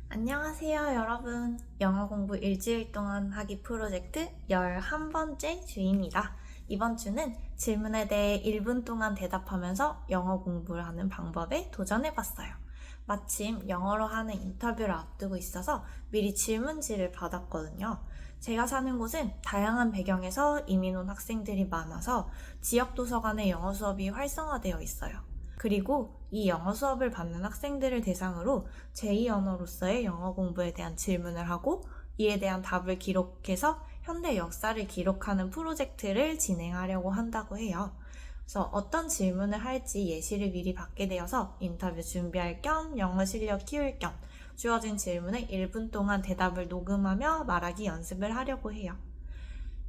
안녕하세요, 여러분. 영어 공부 일주일 동안 하기 프로젝트 11번째 주입니다. 이번 주는 질문에 대해 1분 동안 대답하면서 영어 공부를 하는 방법에 도전해봤어요. 마침 영어로 하는 인터뷰를 앞두고 있어서 미리 질문지를 받았거든요. 제가 사는 곳은 다양한 배경에서 이민 온 학생들이 많아서 지역 도서관의 영어 수업이 활성화되어 있어요. 그리고 이 영어 수업을 받는 학생들을 대상으로 제2 언어로서의 영어 공부에 대한 질문을 하고 이에 대한 답을 기록해서 현대 역사를 기록하는 프로젝트를 진행하려고 한다고 해요. 그래서 어떤 질문을 할지 예시를 미리 받게 되어서 인터뷰 준비할 겸 영어 실력 키울 겸 주어진 질문에 1분 동안 대답을 녹음하며 말하기 연습을 하려고 해요.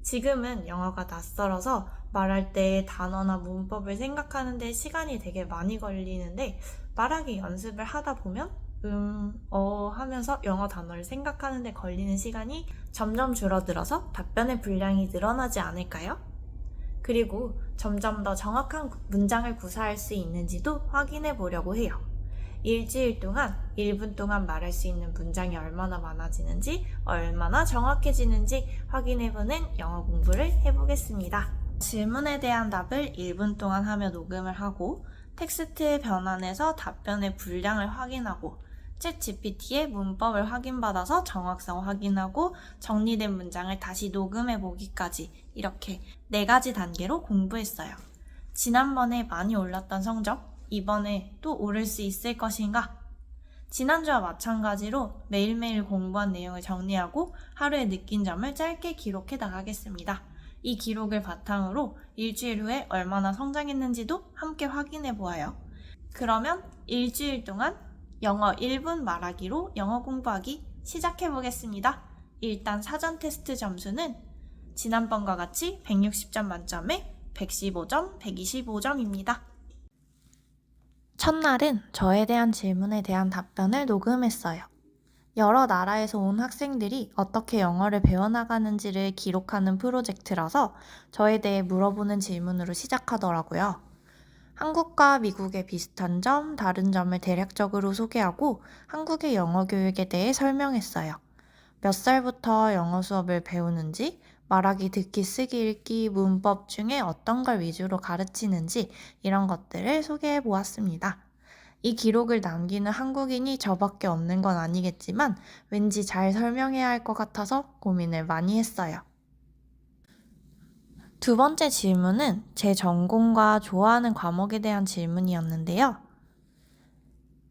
지금은 영어가 낯설어서 말할 때 단어나 문법을 생각하는 데 시간이 되게 많이 걸리는데 말하기 연습을 하다 보면 하면서 영어 단어를 생각하는 데 걸리는 시간이 점점 줄어들어서 답변의 분량이 늘어나지 않을까요? 그리고 점점 더 정확한 문장을 구사할 수 있는지도 확인해 보려고 해요. 일주일 동안 1분 동안 말할 수 있는 문장이 얼마나 많아지는지, 얼마나 정확해지는지 확인해보는 영어 공부를 해보겠습니다. 질문에 대한 답을 1분 동안 하며 녹음을 하고 텍스트 변환해서 답변의 분량을 확인하고 챗GPT의 문법을 확인받아서 정확성 확인하고 정리된 문장을 다시 녹음해보기까지 이렇게 4가지 단계로 공부했어요. 지난번에 많이 올랐던 성적, 이번에 또 오를 수 있을 것인가? 지난주와 마찬가지로 매일매일 공부한 내용을 정리하고 하루에 느낀 점을 짧게 기록해 나가겠습니다. 이 기록을 바탕으로 일주일 후에 얼마나 성장했는지도 함께 확인해 보아요. 그러면 일주일 동안 영어 1분 말하기로 영어 공부하기 시작해 보겠습니다. 일단 사전 테스트 점수는 지난번과 같이 160점 만점에 115점, 125점입니다. 첫날은 저에 대한 질문에 대한 답변을 녹음했어요. 여러 나라에서 온 학생들이 어떻게 영어를 배워나가는지를 기록하는 프로젝트라서 저에 대해 물어보는 질문으로 시작하더라고요. 한국과 미국의 비슷한 점, 다른 점을 대략적으로 소개하고 한국의 영어 교육에 대해 설명했어요. 몇 살부터 영어 수업을 배우는지, 말하기, 듣기, 쓰기, 읽기, 문법 중에 어떤 걸 위주로 가르치는지 이런 것들을 소개해 보았습니다. 이 기록을 남기는 한국인이 저밖에 없는 건 아니겠지만 왠지 잘 설명해야 할 것 같아서 고민을 많이 했어요. 두 번째 질문은 제 전공과 좋아하는 과목에 대한 질문이었는데요.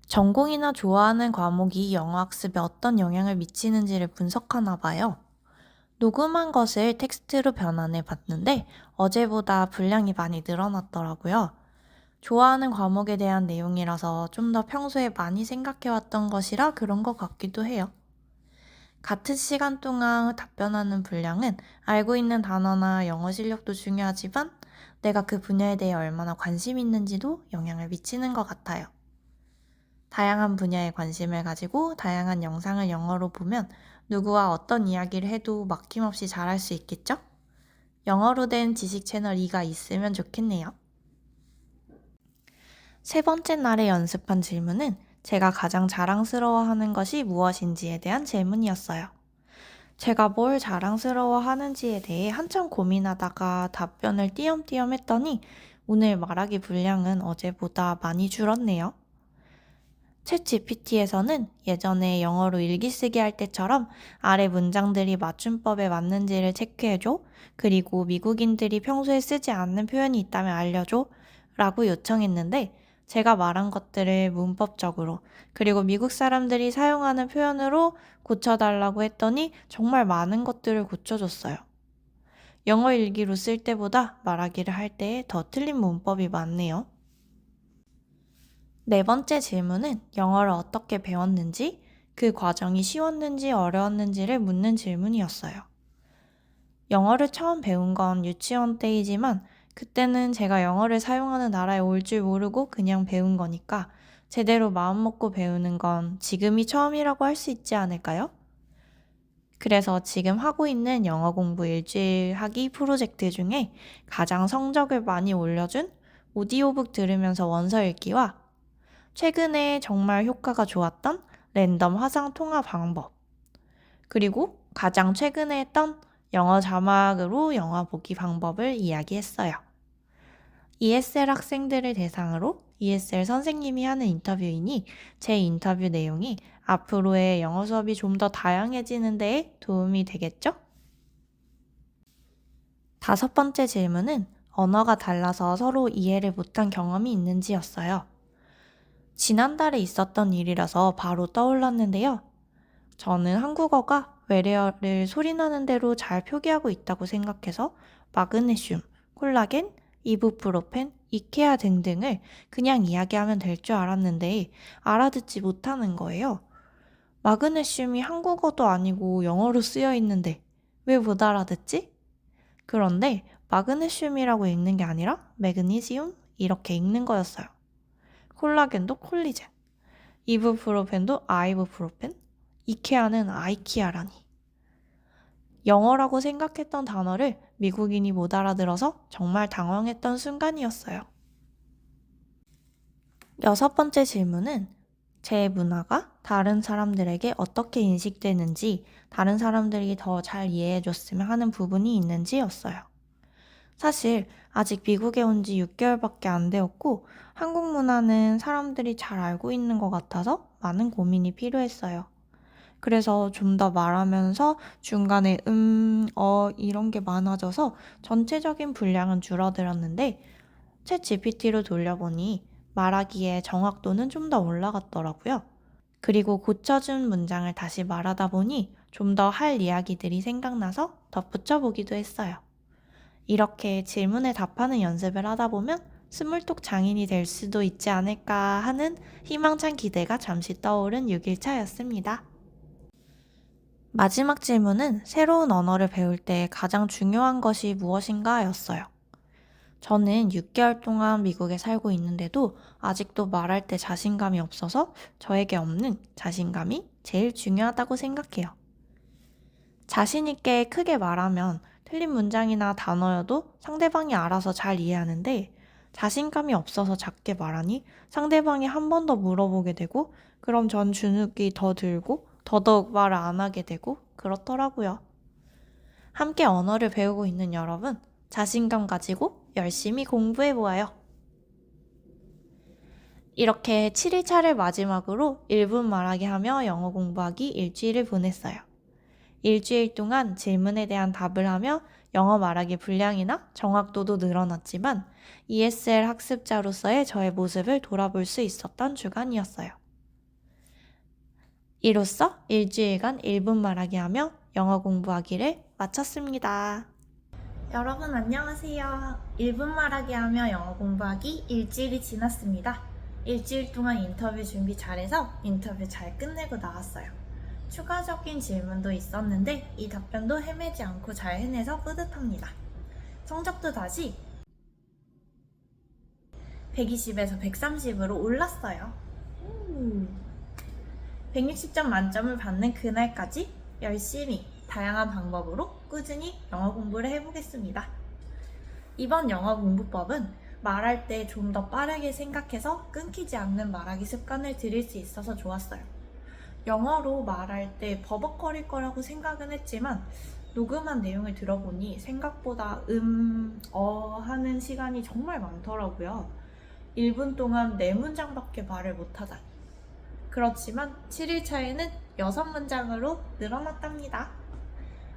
전공이나 좋아하는 과목이 영어 학습에 어떤 영향을 미치는지를 분석하나 봐요. 녹음한 것을 텍스트로 변환해 봤는데 어제보다 분량이 많이 늘어났더라고요. 좋아하는 과목에 대한 내용이라서 좀 더 평소에 많이 생각해왔던 것이라 그런 것 같기도 해요. 같은 시간 동안 답변하는 분량은 알고 있는 단어나 영어 실력도 중요하지만 내가 그 분야에 대해 얼마나 관심 있는지도 영향을 미치는 것 같아요. 다양한 분야에 관심을 가지고 다양한 영상을 영어로 보면 누구와 어떤 이야기를 해도 막힘없이 잘할 수 있겠죠? 영어로 된 지식 채널 2가 있으면 좋겠네요. 세 번째 날에 연습한 질문은 제가 가장 자랑스러워하는 것이 무엇인지에 대한 질문이었어요. 제가 뭘 자랑스러워하는지에 대해 한참 고민하다가 답변을 띄엄띄엄 했더니 오늘 말하기 분량은 어제보다 많이 줄었네요. 챗 GPT에서는 예전에 영어로 일기 쓰기 할 때처럼 아래 문장들이 맞춤법에 맞는지를 체크해줘. 그리고 미국인들이 평소에 쓰지 않는 표현이 있다면 알려줘. 라고 요청했는데 제가 말한 것들을 문법적으로 그리고 미국 사람들이 사용하는 표현으로 고쳐달라고 했더니 정말 많은 것들을 고쳐줬어요. 영어 일기로 쓸 때보다 말하기를 할 때에 더 틀린 문법이 많네요. 네 번째 질문은 영어를 어떻게 배웠는지, 그 과정이 쉬웠는지 어려웠는지를 묻는 질문이었어요. 영어를 처음 배운 건 유치원 때이지만 그때는 제가 영어를 사용하는 나라에 올 줄 모르고 그냥 배운 거니까 제대로 마음먹고 배우는 건 지금이 처음이라고 할 수 있지 않을까요? 그래서 지금 하고 있는 영어 공부 일주일 하기 프로젝트 중에 가장 성적을 많이 올려준 오디오북 들으면서 원서 읽기와 최근에 정말 효과가 좋았던 랜덤 화상 통화 방법, 그리고 가장 최근에 했던 영어 자막으로 영화 보기 방법을 이야기했어요. ESL 학생들을 대상으로 ESL 선생님이 하는 인터뷰이니 제 인터뷰 내용이 앞으로의 영어 수업이 좀 더 다양해지는 데에 도움이 되겠죠? 5번째 질문은 언어가 달라서 서로 이해를 못한 경험이 있는지였어요. 지난달에 있었던 일이라서 바로 떠올랐는데요. 저는 한국어가 외래어를 소리나는 대로 잘 표기하고 있다고 생각해서 마그네슘, 콜라겐, 이부프로펜, 이케아 등등을 그냥 이야기하면 될 줄 알았는데 알아듣지 못하는 거예요. 마그네슘이 한국어도 아니고 영어로 쓰여 있는데 왜 못 알아듣지? 그런데 마그네슘이라고 읽는 게 아니라 매그니시움 이렇게 읽는 거였어요. 콜라겐도 콜리젠, 이부프로펜도 아이부프로펜, 이케아는 아이키아라니. 영어라고 생각했던 단어를 미국인이 못 알아들어서 정말 당황했던 순간이었어요. 6번째 질문은 제 문화가 다른 사람들에게 어떻게 인식되는지, 다른 사람들이 더 잘 이해해줬으면 하는 부분이 있는지였어요. 사실 아직 미국에 온 지 6개월밖에 안 되었고 한국 문화는 사람들이 잘 알고 있는 것 같아서 많은 고민이 필요했어요. 그래서 좀 더 말하면서 중간에 이런 게 많아져서 전체적인 분량은 줄어들었는데 챗 GPT로 돌려보니 말하기에 정확도는 좀 더 올라갔더라고요. 그리고 고쳐준 문장을 다시 말하다 보니 좀 더 할 이야기들이 생각나서 덧붙여보기도 했어요. 이렇게 질문에 답하는 연습을 하다 보면 스물톡 장인이 될 수도 있지 않을까 하는 희망찬 기대가 잠시 떠오른 6일차였습니다. 마지막 질문은 새로운 언어를 배울 때 가장 중요한 것이 무엇인가 였어요. 저는 6개월 동안 미국에 살고 있는데도 아직도 말할 때 자신감이 없어서 저에게 없는 자신감이 제일 중요하다고 생각해요. 자신 있게 크게 말하면 틀린 문장이나 단어여도 상대방이 알아서 잘 이해하는데 자신감이 없어서 작게 말하니 상대방이 한 번 더 물어보게 되고 그럼 전 주눅이 더 들고 더더욱 말을 안 하게 되고 그렇더라고요. 함께 언어를 배우고 있는 여러분, 자신감 가지고 열심히 공부해보아요. 이렇게 7일차를 마지막으로 1분 말하기 하며 영어 공부하기 일주일을 보냈어요. 일주일 동안 질문에 대한 답을 하며 영어 말하기 분량이나 정확도도 늘어났지만 ESL 학습자로서의 저의 모습을 돌아볼 수 있었던 주간이었어요. 이로써 일주일간 1분 말하기 하며 영어 공부하기를 마쳤습니다. 여러분 안녕하세요. 1분 말하기 하며 영어 공부하기 일주일이 지났습니다. 일주일 동안 인터뷰 준비 잘해서 인터뷰 잘 끝내고 나왔어요. 추가적인 질문도 있었는데 이 답변도 헤매지 않고 잘 해내서 뿌듯합니다. 성적도 다시 120에서 130으로 올랐어요. 160점 만점을 받는 그날까지 열심히 다양한 방법으로 꾸준히 영어 공부를 해보겠습니다. 이번 영어 공부법은 말할 때 좀 더 빠르게 생각해서 끊기지 않는 말하기 습관을 들일 수 있어서 좋았어요. 영어로 말할 때 버벅거릴 거라고 생각은 했지만 녹음한 내용을 들어보니 생각보다 하는 시간이 정말 많더라고요. 1분 동안 4문장밖에 말을 못하다니. 그렇지만 7일차에는 6문장으로 늘어났답니다.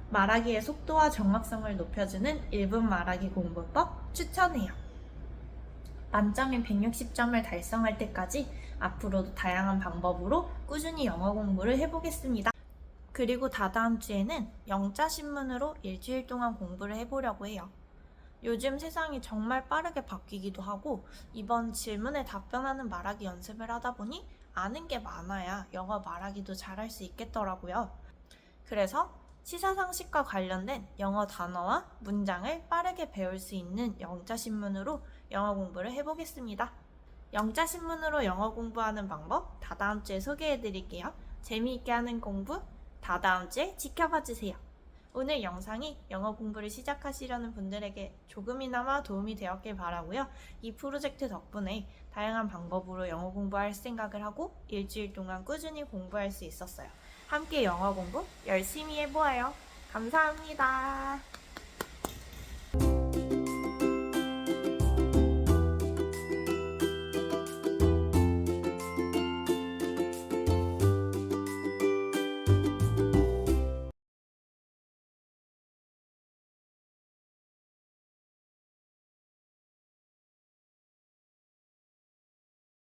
말하기의 속도와 정확성을 높여주는 1분 말하기 공부법 추천해요. 만점인 160점을 달성할 때까지 앞으로도 다양한 방법으로 꾸준히 영어 공부를 해보겠습니다. 그리고 다다음 주에는 영자 신문으로 일주일 동안 공부를 해보려고 해요. 요즘 세상이 정말 빠르게 바뀌기도 하고 이번 질문에 답변하는 말하기 연습을 하다 보니 아는 게 많아야 영어 말하기도 잘할 수 있겠더라고요. 그래서 시사상식과 관련된 영어 단어와 문장을 빠르게 배울 수 있는 영자신문으로 영어 공부를 해보겠습니다. 영자신문으로 영어 공부하는 방법 다다음 주에 소개해드릴게요. 재미있게 하는 공부 다다음 주에 지켜봐 주세요. 오늘 영상이 영어 공부를 시작하시려는 분들에게 조금이나마 도움이 되었길 바라고요. 이 프로젝트 덕분에 다양한 방법으로 영어 공부할 생각을 하고 일주일 동안 꾸준히 공부할 수 있었어요. 함께 영어 공부 열심히 해보아요. 감사합니다.